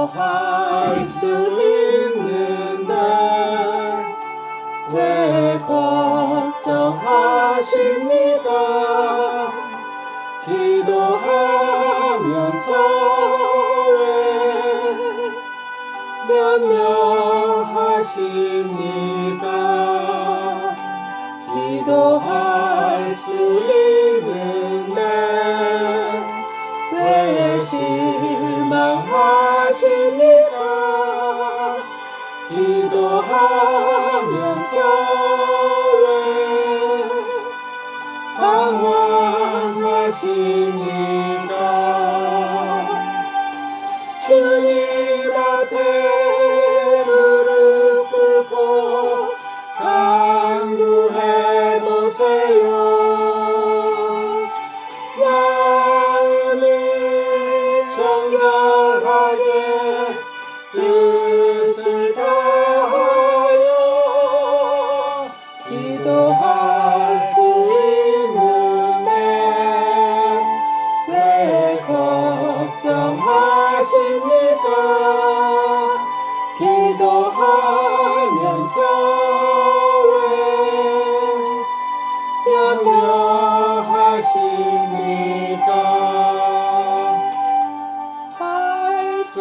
기도할 수 있는데 왜 걱정하십니까? 기도하면서 왜 변명하십니까? 기도할 수 있는데 왜 실망하십니까? 기도하면서 왜 방황하십니까? 주님 앞에 무릎 꿇고 간구해보세요. 마음을 정결하게 뜻을 다하여 기도할 수 있는데 왜 걱정하십니까? 기도하면서 왜 변명하십니까? 할 수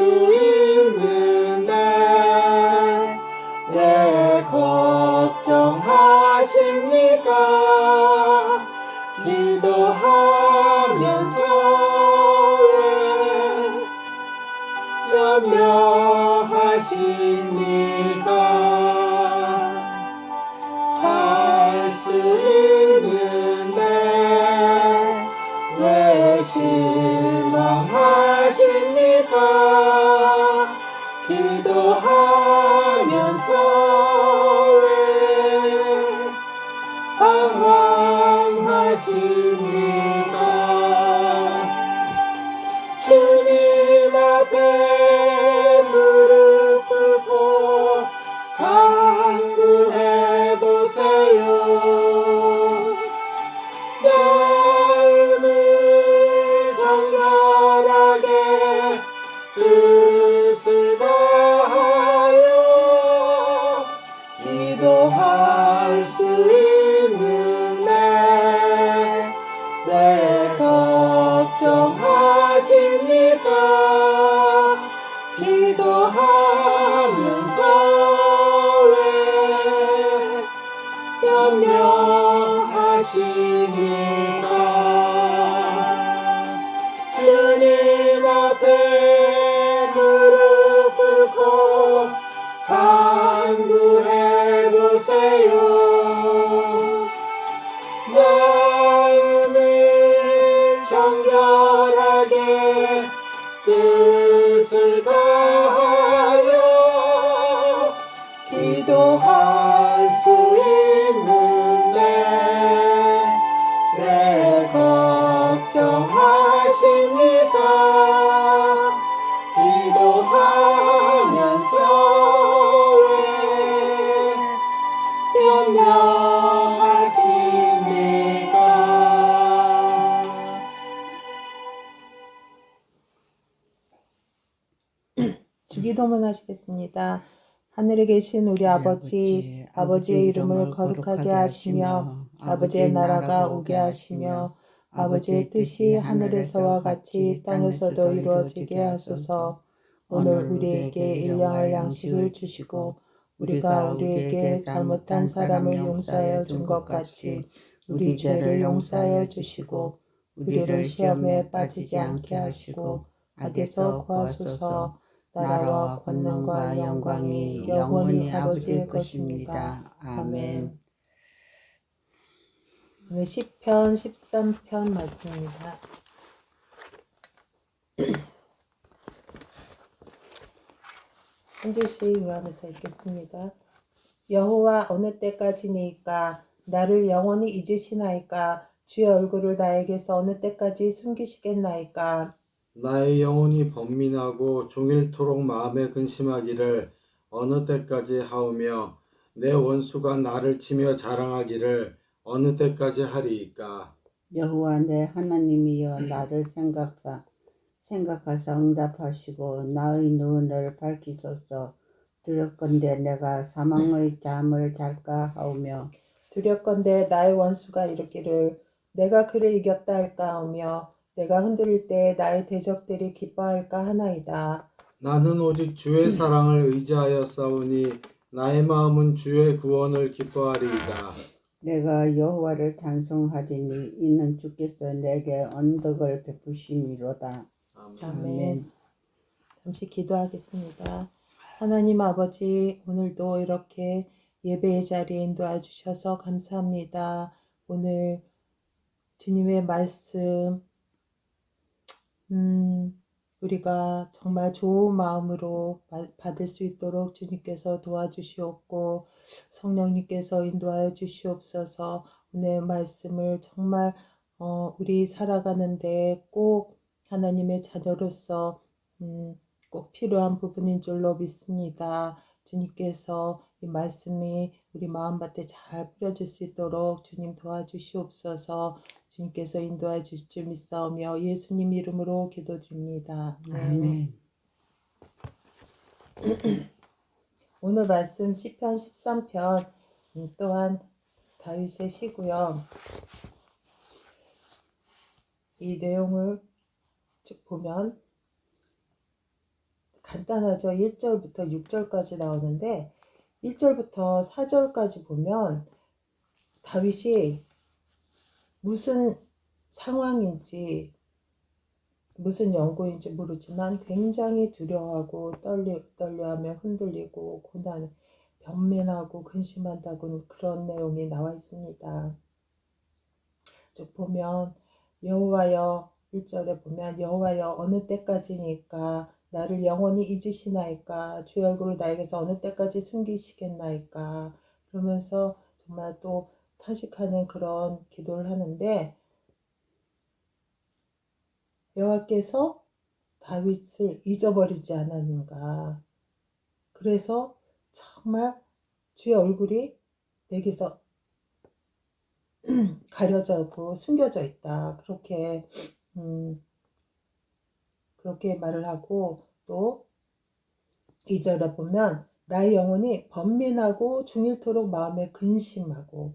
있는데 왜 걱정하십니까? 기도하면서 왜 변명하십니까? 할 수 있는데 왜 실망하십니까? 기도하면서 왜 방황하십니까? 주님 앞에 무릎 꿇고 간구해보세요. 마음을 정결하게 뜻을 다하여 기도할 수 있는데 왜 걱정하십니까? 기도하면서 왜 변명하십니까? 주님 앞에 무릎 꿇고 간구해보세요. 마음을 정결하게 뜻을 다하여 기도할 수 있는데 왜 걱정하십니까? 기도하면서 왜 변명하십니까? 주기도문 하시겠습니다. 하늘에 계신 우리 아버지, 아버지의 이름을 거룩하게 하시며 아버지의 나라가 오게 하시며 아버지의 뜻이 하늘에서와 같이 땅에서도 이루어지게 하소서. 오늘 우리에게 일용할 양식을 주시고 우리가 우리에게 잘못한 사람을 용서하여 준 것 같이 우리 죄를 용서하여 주시고 우리를 시험에 빠지지 않게 하시고 악에서 구하소서. 나라와 권능과 영광이 영원히 아버지의 것입니다. 아멘. 오늘 시편 13편 말씀입니다. 한 줄씩 요하면서 읽겠습니다. 여호와 어느 때까지니까 나를 영원히 잊으시나이까? 주의 얼굴을 나에게서 어느 때까지 숨기시겠나이까? 나의 영혼이 번민하고 종일토록 마음에 근심하기를 어느 때까지 하오며 내 원수가 나를 치며 자랑하기를 어느 때까지 하리이까? 여호와 내 하나님이여 나를 생각하사 응답하시고 나의 눈을 밝히소서. 두렵건대 내가 사망의 잠을 잘까 하오며 두렵건대 나의 원수가 이르기를 내가 그를 이겼다 할까 하며 내가 흔들릴 때 나의 대적들이 기뻐할까 하나이다. 나는 오직 주의 사랑을 의지하여 싸우니 나의 마음은 주의 구원을 기뻐하리이다. 내가 여호와를 찬송하리니 이는 주께서 내게 언덕을 베푸심이로다. 아멘. 잠시 기도하겠습니다. 하나님 아버지, 오늘도 이렇게 예배의 자리에 인도해 주셔서 감사합니다. 오늘 주님의 말씀 우리가 정말 좋은 마음으로 받을 수 있도록 주님께서 도와주시옵고 성령님께서 인도하여 주시옵소서. 오늘 말씀을 정말 우리 살아가는데 꼭 하나님의 자녀로서 꼭 필요한 부분인 줄로 믿습니다. 주님께서 이 말씀이 우리 마음밭에 잘 뿌려질 수 있도록 주님 도와주시옵소서. 주님께서 인도해 주실 줄 믿사오며 예수님 이름으로 기도드립니다. 아멘. 오늘 말씀 시편 13편 또한 다윗의 시고요. 이 내용을 쭉 보면 간단하죠. 1절부터 6절까지 나오는데 1절부터 4절까지 보면 다윗이 무슨 상황인지 무슨 연고인지 모르지만 굉장히 두려워하고 떨려하며 흔들리고 고난, 변민하고 근심한다고 그런 내용이 나와 있습니다. 쭉 보면 여호와여 1절에 보면 여호와여 어느 때까지니까 나를 영원히 잊으시나이까 주의 얼굴을 나에게서 어느 때까지 숨기시겠나이까 그러면서 정말 또 탄식하는 그런 기도를 하는데 여호와께서 다윗을 잊어버리지 않았는가. 그래서 정말 주의 얼굴이 내게서 가려져고 숨겨져 있다. 그렇게 말을 하고 또 2절에 보면 나의 영혼이 번민하고 중일토록 마음에 근심하고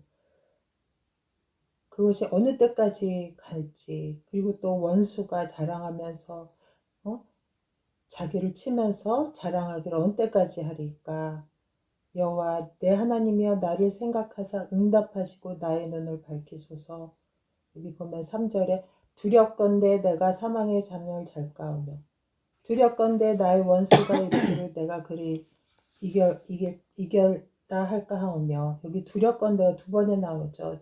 그것이 어느 때까지 갈지 그리고 또 원수가 자랑하면서 자기를 치면서 자랑하기를 어느 때까지 하리까. 여호와 내 하나님이여 나를 생각하사 응답하시고 나의 눈을 밝히소서. 여기 보면 3절에 두렵건대 내가 사망의 잠을 잘까 하며 두렵건대 나의 원수가 이르기를 내가 그리 이겼다 할까 하오며 여기 두렵건대가 두 번에 나오죠.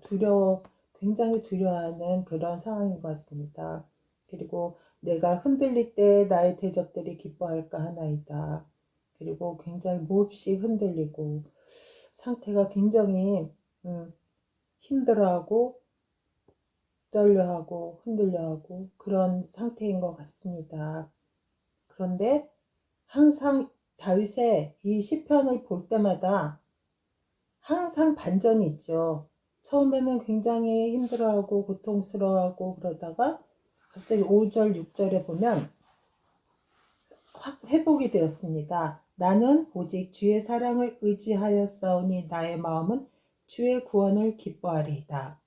굉장히 두려워하는 그런 상황인 것 같습니다. 그리고 내가 흔들릴 때 나의 대적들이 기뻐할까 하나이다. 그리고 굉장히 몹시 흔들리고 상태가 굉장히 힘들어하고 떨려하고 흔들려하고 그런 상태인 것 같습니다. 그런데 항상 다윗의 이 시편을 볼 때마다 항상 반전이 있죠. 처음에는 굉장히 힘들어하고 고통스러워하고 그러다가 갑자기 5절, 6절에 보면 확 회복이 되었습니다. 나는 오직 주의 사랑을 의지하여 싸우니 나의 마음은 주의 구원을 기뻐하리이다.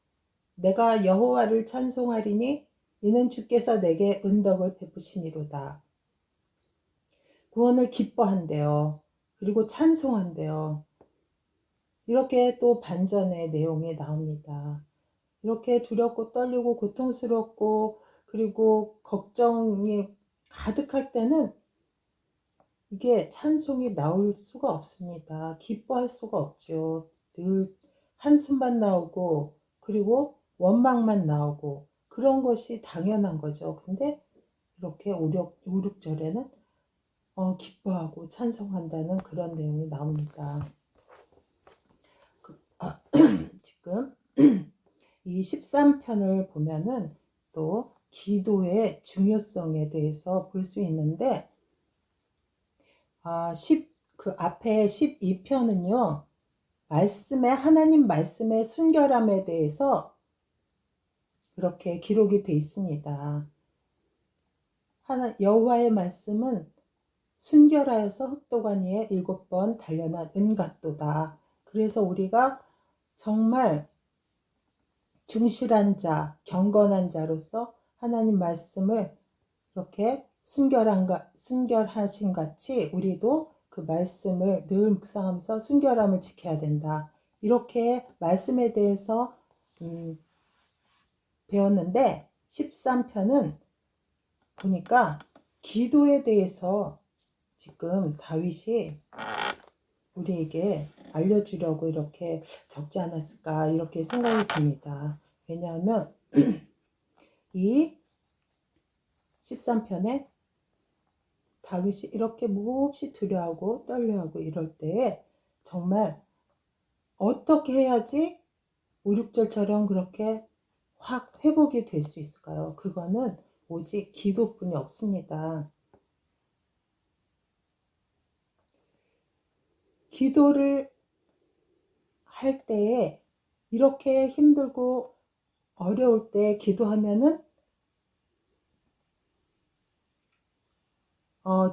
내가 여호와를 찬송하리니 이는 주께서 내게 은덕을 베푸심이로다. 구원을 기뻐한대요. 그리고 찬송한대요. 이렇게 또 반전의 내용이 나옵니다. 이렇게 두렵고 떨리고 고통스럽고 그리고 걱정이 가득할 때는 이게 찬송이 나올 수가 없습니다. 기뻐할 수가 없죠. 늘 한숨만 나오고 그리고 원망만 나오고 그런 것이 당연한 거죠. 근데 이렇게 5, 6절에는 기뻐하고 찬송한다는 그런 내용이 나옵니다. 지금 이 13편을 보면은 또 기도의 중요성에 대해서 볼 수 있는데 그 앞에 12편은요 하나님 말씀의 순결함에 대해서 그렇게 기록이 돼 있습니다. 여호와의 말씀은 순결하여서 흑도관 위에 7번 단련한 은 같도다. 그래서 우리가 정말 충실한 자, 경건한 자로서 하나님 말씀을 이렇게 순결하신 같이 우리도 그 말씀을 늘 묵상하면서 순결함을 지켜야 된다. 이렇게 말씀에 대해서 배웠는데 13편은 보니까 기도에 대해서 지금 다윗이 우리에게 알려주려고 이렇게 적지 않았을까 이렇게 생각이 듭니다. 왜냐하면 이 13편에 다윗이 이렇게 몹시 두려워하고 떨려하고 이럴 때에 정말 어떻게 해야지 5, 6절처럼 그렇게 확 회복이 될 수 있을까요? 그거는 오직 기도뿐이 없습니다. 기도를 할 때에 이렇게 힘들고 어려울 때 기도하면은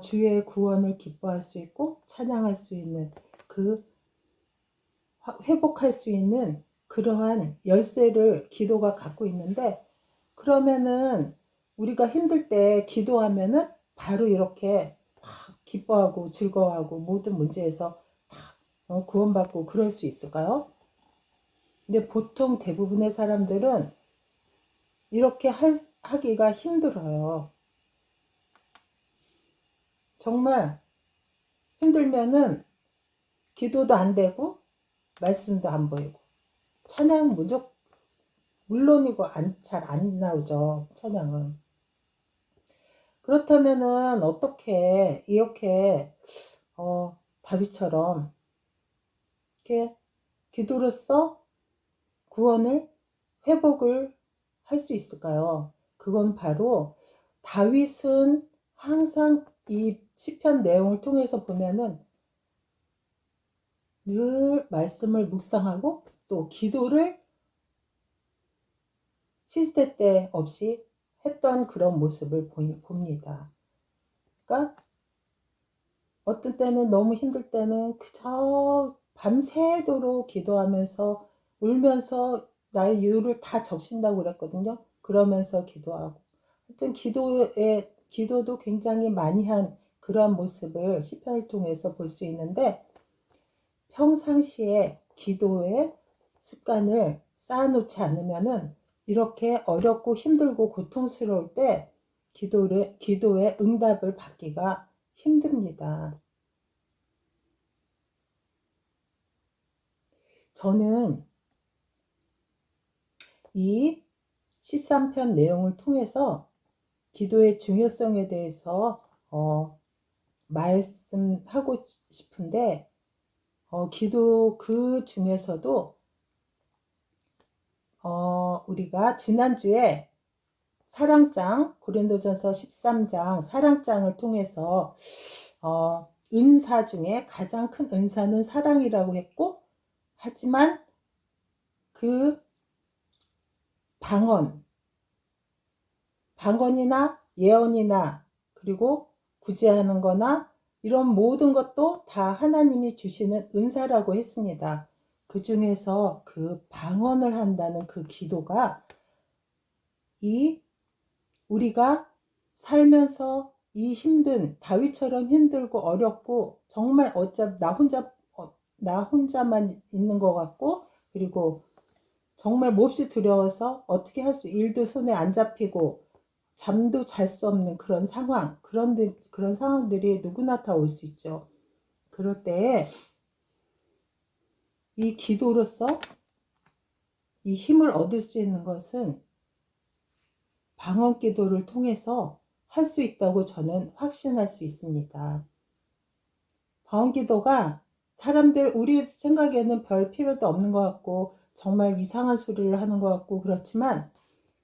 주의 구원을 기뻐할 수 있고 찬양할 수 있는 그 회복할 수 있는 그러한 열쇠를 기도가 갖고 있는데, 그러면은 우리가 힘들 때 기도하면은 바로 이렇게 확 기뻐하고 즐거워하고 모든 문제에서 다 구원받고 그럴 수 있을까요? 근데 보통 대부분의 사람들은 이렇게 하기가 힘들어요. 정말 힘들면은 기도도 안 되고 말씀도 안 보이고 찬양 물론이고 잘 안 나오죠. 찬양은. 그렇다면은 어떻게 이렇게 다윗처럼 이렇게 기도로써 구원을 회복을 할 수 있을까요? 그건 바로 다윗은 항상 이 시편 내용을 통해서 보면은 늘 말씀을 묵상하고 또 기도를 시시때때 없이 했던 그런 모습을 봅니다. 그러니까 어떤 때는 너무 힘들 때는 그저 밤새도록 기도하면서 울면서 나의 이유를 다 적신다고 그랬거든요. 그러면서 기도하고 하여튼 기도도 굉장히 많이 한 그러한 모습을 시편을 통해서 볼 수 있는데, 평상시에 기도의 습관을 쌓아놓지 않으면은 이렇게 어렵고 힘들고 고통스러울 때 기도의 응답을 받기가 힘듭니다. 저는 이 13편 내용을 통해서 기도의 중요성에 대해서 말씀하고 싶은데, 기도 그 중에서도 우리가 지난주에 사랑장, 고린도전서 13장 사랑장을 통해서 은사 중에 가장 큰 은사는 사랑이라고 했고, 하지만 그 방언이나 예언이나 그리고 구제하는 거나 이런 모든 것도 다 하나님이 주시는 은사라고 했습니다. 그 중에서 그 방언을 한다는 그 기도가 우리가 살면서 이 힘든 다윗처럼 힘들고 어렵고 정말 나 혼자만 있는 것 같고, 그리고 정말 몹시 두려워서 어떻게 할 수 일도 손에 안 잡히고 잠도 잘 수 없는 그런 상황, 그런 상황들이 누구나 다 올 수 있죠. 그럴 때 이 기도로서 이 힘을 얻을 수 있는 것은 방언 기도를 통해서 할 수 있다고 저는 확신할 수 있습니다. 방언 기도가 우리 생각에는 별 필요도 없는 것 같고 정말 이상한 소리를 하는 것 같고 그렇지만,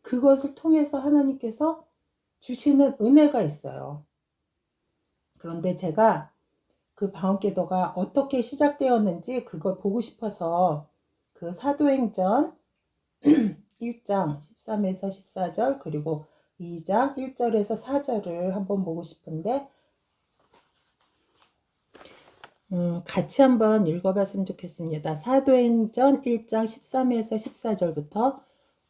그것을 통해서 하나님께서 주시는 은혜가 있어요. 그런데 제가 그 방언 기도가 어떻게 시작되었는지 그걸 보고 싶어서 그 사도행전 1장 13에서 14절 그리고 2장 1절에서 4절을 한번 보고 싶은데 같이 한번 읽어봤으면 좋겠습니다. 사도행전 1장 13에서 14절부터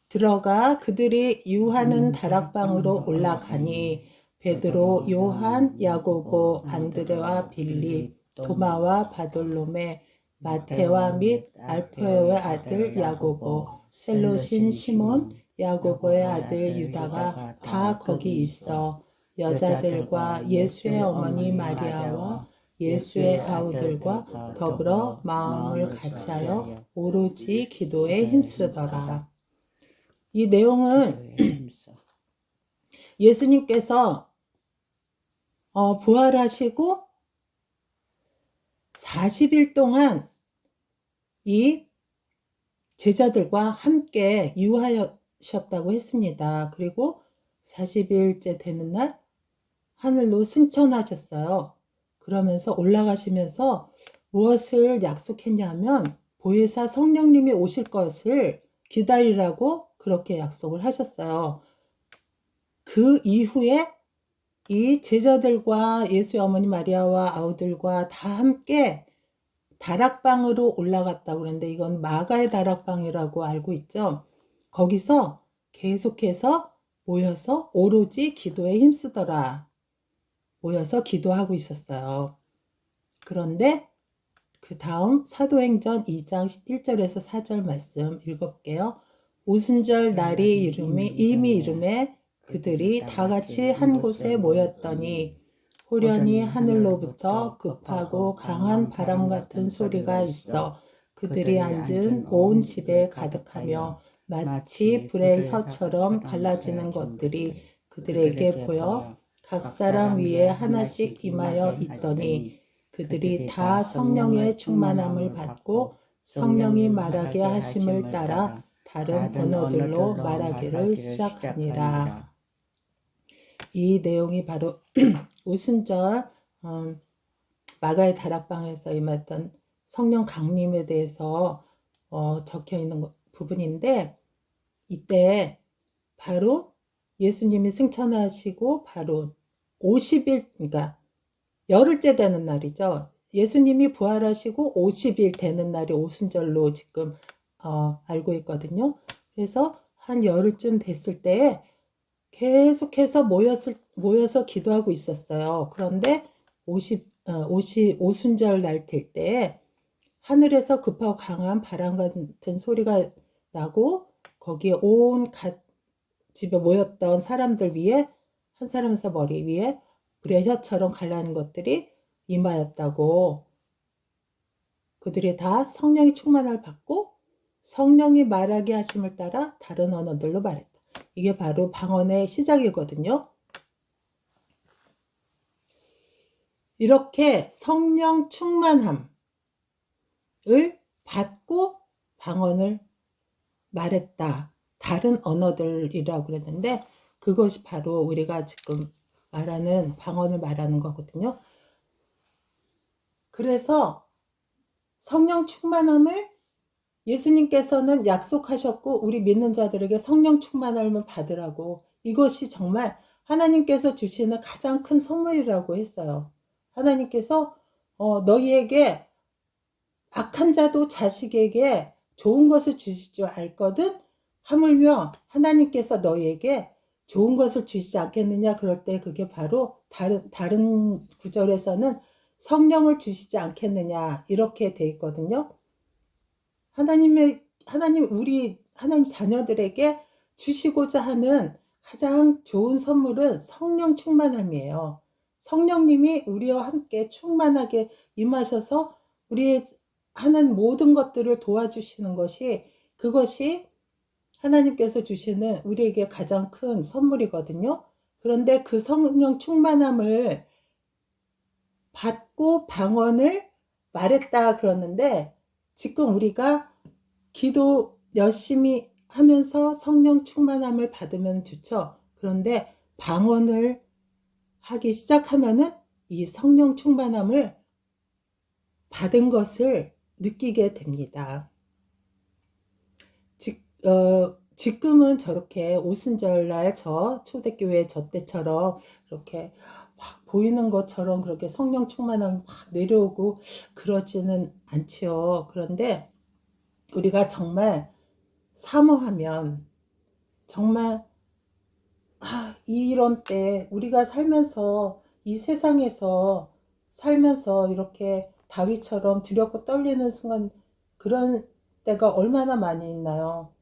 들어가 그들이 유하는 다락방으로 올라가니 베드로, 요한, 야고보, 안드레와 빌립, 도마와 바돌로메, 마테와 및 알페오의 아들 야고보, 셀롯인 시몬, 야고보의 아들 유다가 다 거기 있어 여자들과 예수의 어머니 마리아와 예수의 아우들과 더불어 마음을 같이하여 오로지 기도에 힘쓰더라. 이 내용은 예수님께서 부활하시고 40일 동안 이 제자들과 함께 유하셨다고 했습니다. 그리고 40일째 되는 날 하늘로 승천하셨어요. 그러면서 올라가시면서 무엇을 약속했냐면 보혜사 성령님이 오실 것을 기다리라고 그렇게 약속을 하셨어요. 그 이후에 이 제자들과 예수의 어머니 마리아와 아우들과 다 함께 다락방으로 올라갔다고 그러는데 이건 마가의 다락방이라고 알고 있죠. 거기서 계속해서 모여서 오로지 기도에 힘쓰더라. 모여서 기도하고 있었어요. 그런데 그 다음 사도행전 2장 1절에서 4절 말씀 읽어볼게요. 오순절 날이 이미 이름에 그들이 다 같이 한 곳에 모였더니 호련히 하늘로부터 급하고 강한 바람 같은 소리가 있어 그들이 앉은 온 집에 가득하며 마치 불의 혀처럼 갈라지는 것들이 그들에게 보여 각 사람 위에 하나씩 임하여 있더니 그들이 다 성령의 충만함을 받고 성령이 말하게 하심을 따라 다른 언어들로 말하기를 시작하니라. 이 내용이 바로 오순절 마가의 다락방에서 임했던 성령 강림에 대해서 적혀 있는 부분인데 이때 바로 예수님이 승천하시고 바로 50일 그러니까 열흘째 되는 날이죠. 예수님이 부활하시고 50일 되는 날이 오순절로 지금 알고 있거든요. 그래서 한 열흘쯤 됐을 때에 계속해서 모여서 기도하고 있었어요. 그런데 오순절 날 될 때에 하늘에서 급하고 강한 바람 같은 소리가 나고 거기에 온 집에 모였던 사람들 위에 한 사람에서 머리 위에 불의 혀처럼 갈라는 것들이 임하였다고 그들이 다 성령이 충만함을 받고 성령이 말하게 하심을 따라 다른 언어들로 말했다. 이게 바로 방언의 시작이거든요. 이렇게 성령 충만함을 받고 방언을 말했다. 다른 언어들이라고 그랬는데 그것이 바로 우리가 지금 말하는 방언을 말하는 거거든요. 그래서 성령 충만함을 예수님께서는 약속하셨고 우리 믿는 자들에게 성령 충만함을 받으라고 이것이 정말 하나님께서 주시는 가장 큰 선물이라고 했어요. 하나님께서 너희에게 악한 자도 자식에게 좋은 것을 주실 줄 알거든 하물며 하나님께서 너희에게 좋은 것을 주시지 않겠느냐 그럴 때 그게 바로 다른 구절에서는 성령을 주시지 않겠느냐 이렇게 돼 있거든요. 하나님 자녀들에게 주시고자 하는 가장 좋은 선물은 성령 충만함이에요. 성령님이 우리와 함께 충만하게 임하셔서 우리 하는 모든 것들을 도와주시는 그것이 하나님께서 주시는 우리에게 가장 큰 선물이거든요. 그런데 그 성령 충만함을 받고 방언을 말했다 그러는데 지금 우리가 기도 열심히 하면서 성령 충만함을 받으면 좋죠. 그런데 방언을 하기 시작하면은 이 성령 충만함을 받은 것을 느끼게 됩니다. 지금은 저렇게 오순절날 저 초대교회 저 때처럼 이렇게 막 보이는 것처럼 그렇게 성령 충만함이 막 내려오고 그러지는 않지요. 그런데 우리가 정말 사모하면 정말 이런 때 우리가 살면서 이 세상에서 살면서 이렇게 다윗처럼 두렵고 떨리는 순간 그런 때가 얼마나 많이 있나요?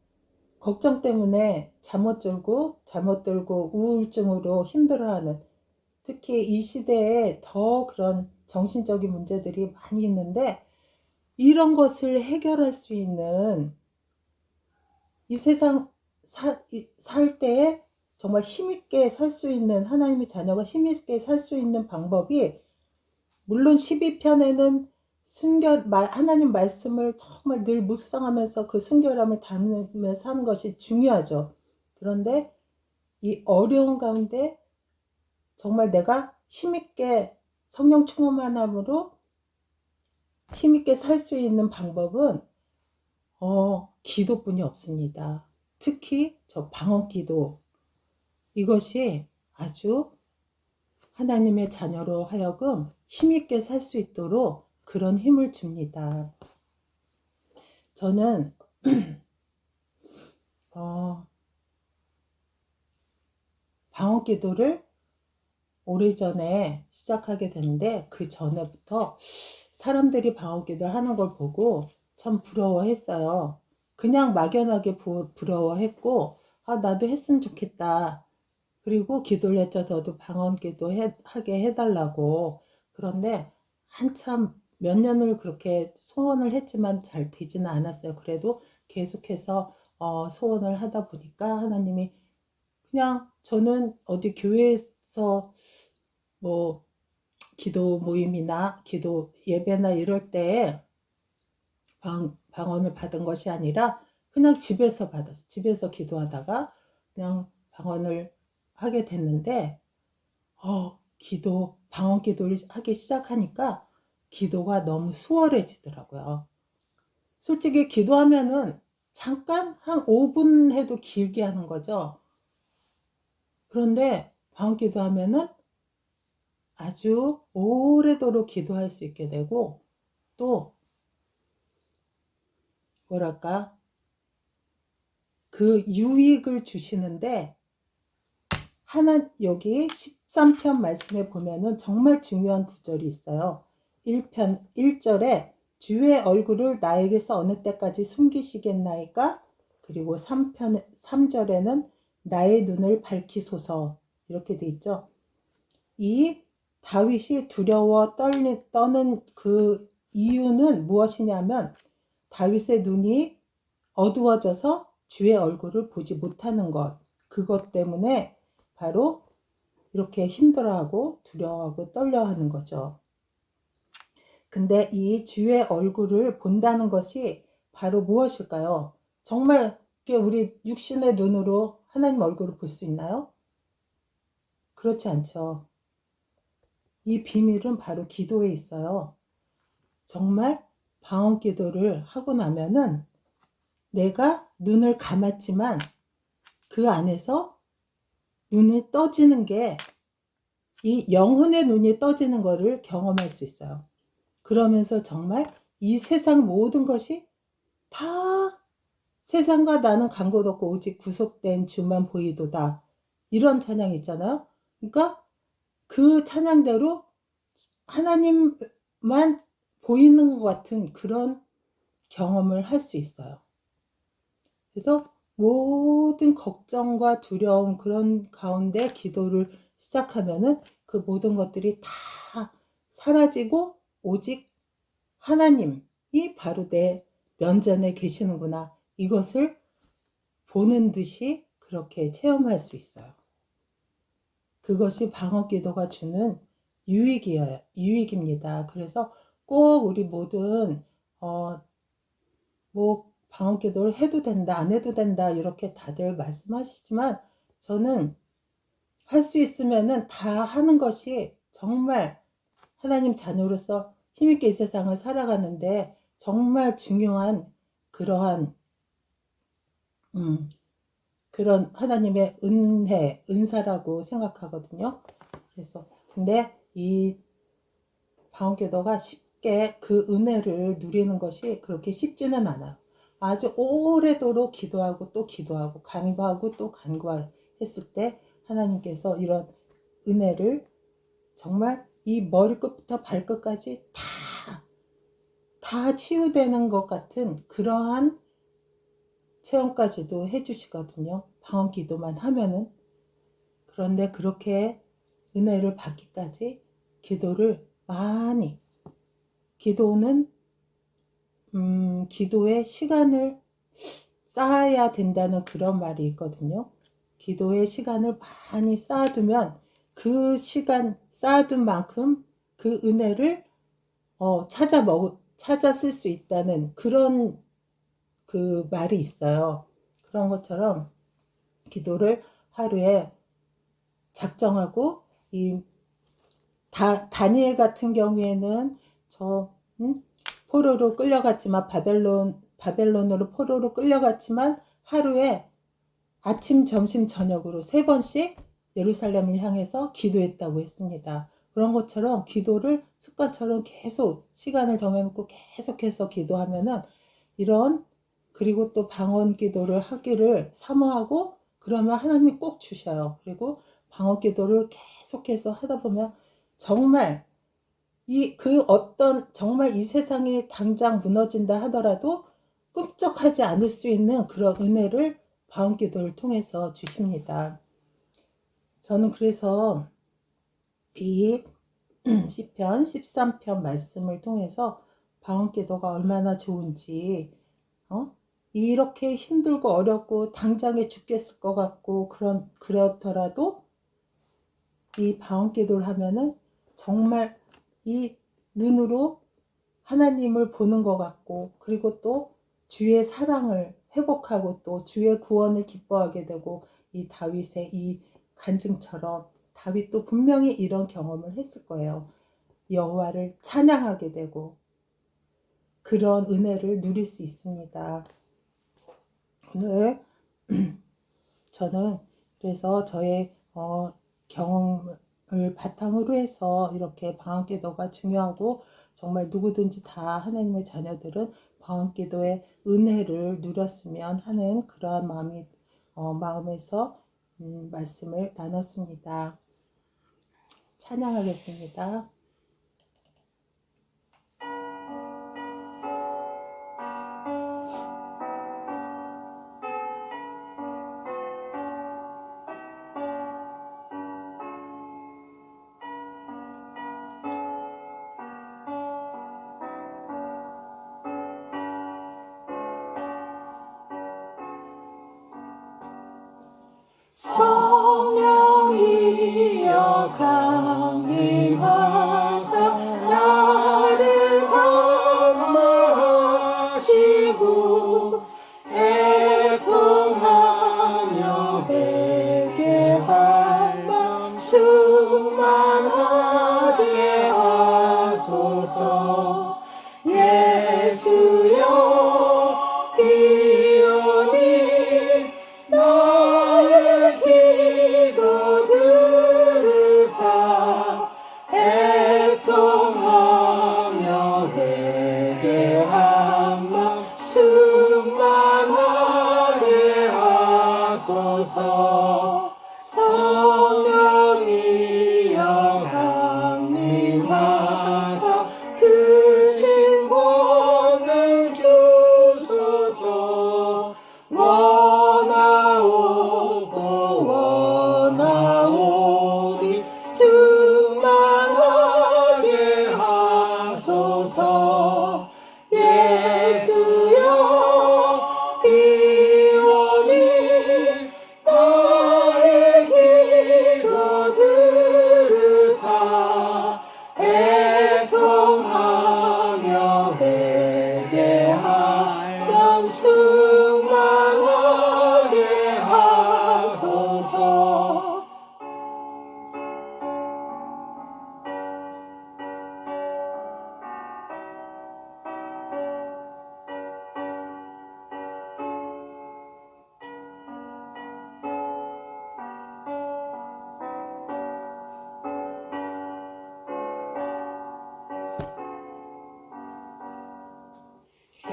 걱정 때문에 잠 못 들고 우울증으로 힘들어하는 특히 이 시대에 더 그런 정신적인 문제들이 많이 있는데 이런 것을 해결할 수 있는 이 세상 살 때에 정말 힘있게 살 수 있는 하나님의 자녀가 힘있게 살 수 있는 방법이 물론 12편에는 하나님 말씀을 정말 늘 묵상하면서 그 순결함을 담으면서 하는 것이 중요하죠. 그런데 이 어려운 가운데 정말 내가 힘있게 성령 충만함으로 힘있게 살 수 있는 방법은 기도뿐이 없습니다. 특히 저 방언 기도 이것이 아주 하나님의 자녀로 하여금 힘있게 살 수 있도록 그런 힘을 줍니다. 저는 방언 기도를 오래전에 시작하게 됐는데 그 전에부터 사람들이 방언 기도를 하는 걸 보고 참 부러워했어요. 그냥 막연하게 부러워했고 나도 했으면 좋겠다. 그리고 기도를 했죠. 저도 방언 기도 하게 해달라고. 그런데 한참 몇 년을 그렇게 소원을 했지만 잘 되지는 않았어요. 그래도 계속해서 소원을 하다 보니까 하나님이 그냥 저는 어디 교회에서 뭐 기도 모임이나 기도 예배나 이럴 때 방언을 받은 것이 아니라 그냥 집에서 받았어요. 집에서 기도하다가 그냥 방언을 하게 됐는데 방언 기도를 하기 시작하니까 기도가 너무 수월해지더라고요. 솔직히 기도하면은 잠깐 한 5분 해도 길게 하는 거죠. 그런데 방언 기도하면은 아주 오래도록 기도할 수 있게 되고 또 뭐랄까 그 유익을 주시는데 여기 13편 말씀에 보면은 정말 중요한 구절이 있어요. 1절에 주의 얼굴을 나에게서 어느 때까지 숨기시겠나이까? 그리고 3절에는 나의 눈을 밝히소서 이렇게 돼 있죠. 이 다윗이 두려워 떠는 그 이유는 무엇이냐면 다윗의 눈이 어두워져서 주의 얼굴을 보지 못하는 것 그것 때문에 바로 이렇게 힘들어하고 두려워하고 떨려하는 거죠. 근데 이 주의 얼굴을 본다는 것이 바로 무엇일까요? 정말 우리 육신의 눈으로 하나님 얼굴을 볼 수 있나요? 그렇지 않죠. 이 비밀은 바로 기도에 있어요. 정말 방언 기도를 하고 나면은 내가 눈을 감았지만 그 안에서 눈이 떠지는 게 이 영혼의 눈이 떠지는 거를 경험할 수 있어요. 그러면서 정말 이 세상 모든 것이 다 세상과 나는 간 것 없고 오직 구속된 주만 보이도다. 이런 찬양 있잖아요. 그러니까 그 찬양대로 하나님만 보이는 것 같은 그런 경험을 할 수 있어요. 그래서 모든 걱정과 두려움 그런 가운데 기도를 시작하면은 그 모든 것들이 다 사라지고 오직 하나님이 바로 내 면전에 계시는구나. 이것을 보는 듯이 그렇게 체험할 수 있어요. 그것이 방언 기도가 주는 유익입니다. 그래서 꼭 우리 모든 뭐 방언 기도를 해도 된다, 안 해도 된다 이렇게 다들 말씀하시지만 저는 할 수 있으면은 다 하는 것이 정말 하나님 자녀로서 힘있게 이 세상을 살아가는데 정말 중요한 그러한 그런 하나님의 은혜, 은사라고 생각하거든요. 그래서 근데 이 방언기도가 쉽게 그 은혜를 누리는 것이 그렇게 쉽지는 않아요. 아주 오래도록 기도하고 또 기도하고 간구하고 또 간구했을 때 하나님께서 이런 은혜를 정말 이 머리끝부터 발끝까지 다 치유되는 것 같은 그러한 체험까지도 해주시거든요. 방언기도만 하면은. 그런데 그렇게 은혜를 받기까지 기도를 많이, 기도는 기도의 시간을 쌓아야 된다는 그런 말이 있거든요. 기도의 시간을 많이 쌓아두면 그 시간 쌓아둔 만큼 그 은혜를 찾아 쓸 수 있다는 그런 그 말이 있어요. 그런 것처럼 기도를 하루에 작정하고 다니엘 같은 경우에는 포로로 끌려갔지만 바벨론으로 포로로 끌려갔지만 하루에 아침, 점심, 저녁으로 3번씩 예루살렘을 향해서 기도했다고 했습니다. 그런 것처럼 기도를 습관처럼 계속 시간을 정해놓고 계속해서 기도하면은 그리고 또 방언 기도를 하기를 사모하고 그러면 하나님이 꼭 주셔요. 그리고 방언 기도를 계속해서 하다 보면 정말 정말 이 세상이 당장 무너진다 하더라도 꿈쩍하지 않을 수 있는 그런 은혜를 방언 기도를 통해서 주십니다. 저는 그래서 이 시편 13편 말씀을 통해서 방언 기도가 얼마나 좋은지 이렇게 힘들고 어렵고 당장에 죽겠을 것 같고 그렇더라도 이 방언 기도를 하면은 정말 이 눈으로 하나님을 보는 것 같고 그리고 또 주의 사랑을 회복하고 또 주의 구원을 기뻐하게 되고 이 다윗의 이 간증처럼 다윗도 분명히 이런 경험을 했을 거예요. 여호와를 찬양하게 되고 그런 은혜를 누릴 수 있습니다. 오늘 저는 그래서 저의 경험을 바탕으로 해서 이렇게 방언기도가 중요하고 정말 누구든지 다 하나님의 자녀들은 방언기도의 은혜를 누렸으면 하는 그러한 마음에서 말씀을 나눴습니다. 찬양하겠습니다. 성령이여 강림하사 나를 감화하시고 애통하며 회개할 맘 충만하게 하소서. 예수여 비오니 나의 기도 들으사 애통하며 회개한 맘 충만하게 하소서. 성령이여 강림하사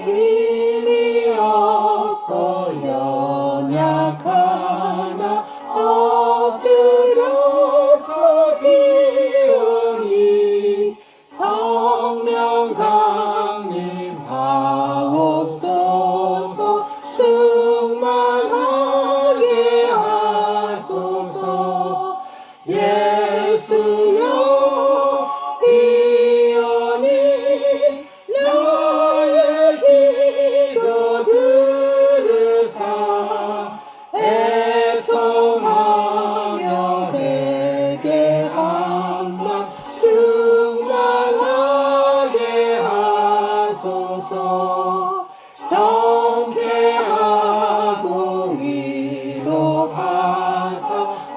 힘이 없고 연약하나 엎드려서 비오니 성령 강림하옵소서 충만하게 하소서 예수여 비오니 나의 기도 들으사 애통하며 회개한 마 충만하게 하소서 정케하고 위로하사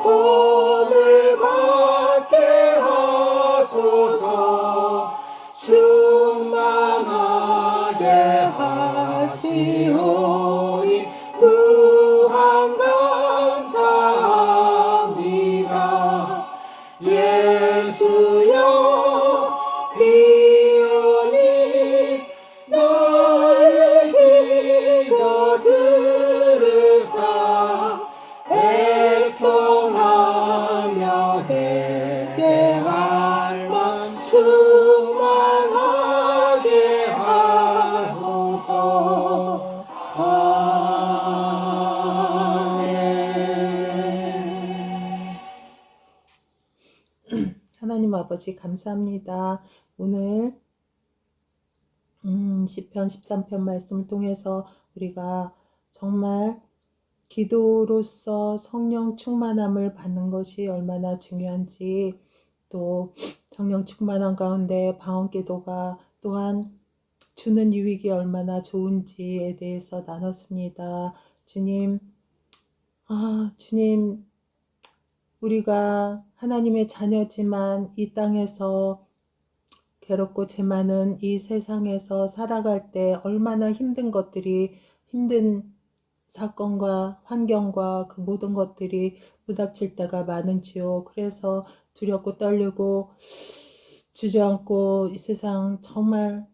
오늘 받게 하소서 충만하게 하시오니 무한 감사합니다 예수여 비오니 나의 기도 들으사 애통하며 회개할 만 충만하게 하소서 아멘. 하나님 아버지 감사합니다. 오늘 시편 13편 말씀을 통해서 우리가 정말 기도로서 성령 충만함을 받는 것이 얼마나 중요한지, 또 성령 충만함 가운데 방언기도가 또한 주는 유익이 얼마나 좋은지에 대해서 나눴습니다. 주님, 주님, 우리가 하나님의 자녀지만 이 땅에서 괴롭고 죄 많은 이 세상에서 살아갈 때 얼마나 힘든 사건과 환경과 그 모든 것들이 부닥칠 때가 많은지요. 그래서 두렵고 떨리고 주저앉고 이 세상 정말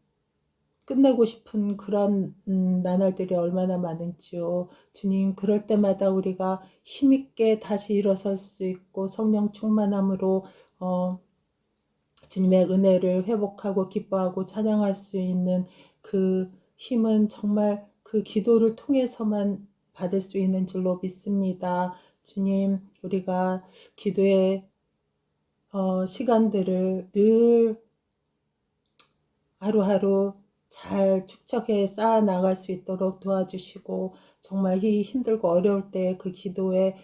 끝내고 싶은 그런 나날들이 얼마나 많은지요. 주님, 그럴 때마다 우리가 힘있게 다시 일어설 수 있고 성령 충만함으로 주님의 은혜를 회복하고 기뻐하고 찬양할 수 있는 그 힘은 정말 그 기도를 통해서만 받을 수 있는 줄로 믿습니다. 주님, 우리가 기도의 시간들을 늘 하루하루 잘 축적해 쌓아 나갈 수 있도록 도와주시고, 정말 이 힘들고 어려울 때 그 기도에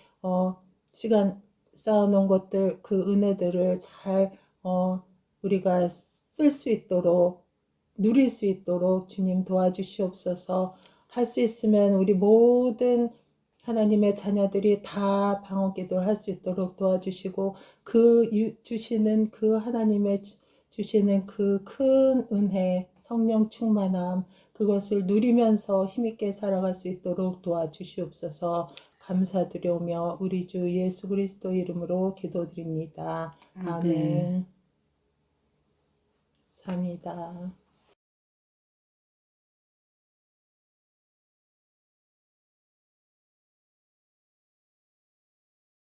시간 쌓아놓은 것들, 그 은혜들을 잘 우리가 쓸 수 있도록, 누릴 수 있도록 주님 도와주시옵소서. 할 수 있으면 우리 모든 하나님의 자녀들이 다 방언기도를 할 수 있도록 도와주시고, 주시는 그 하나님의 주시는 그 큰 은혜, 성령 충만함, 그것을 누리면서 힘있게 살아갈 수 있도록 도와주시옵소서. 감사드리오며 우리 주 예수 그리스도 이름으로 기도드립니다. 아멘. 감사합니다.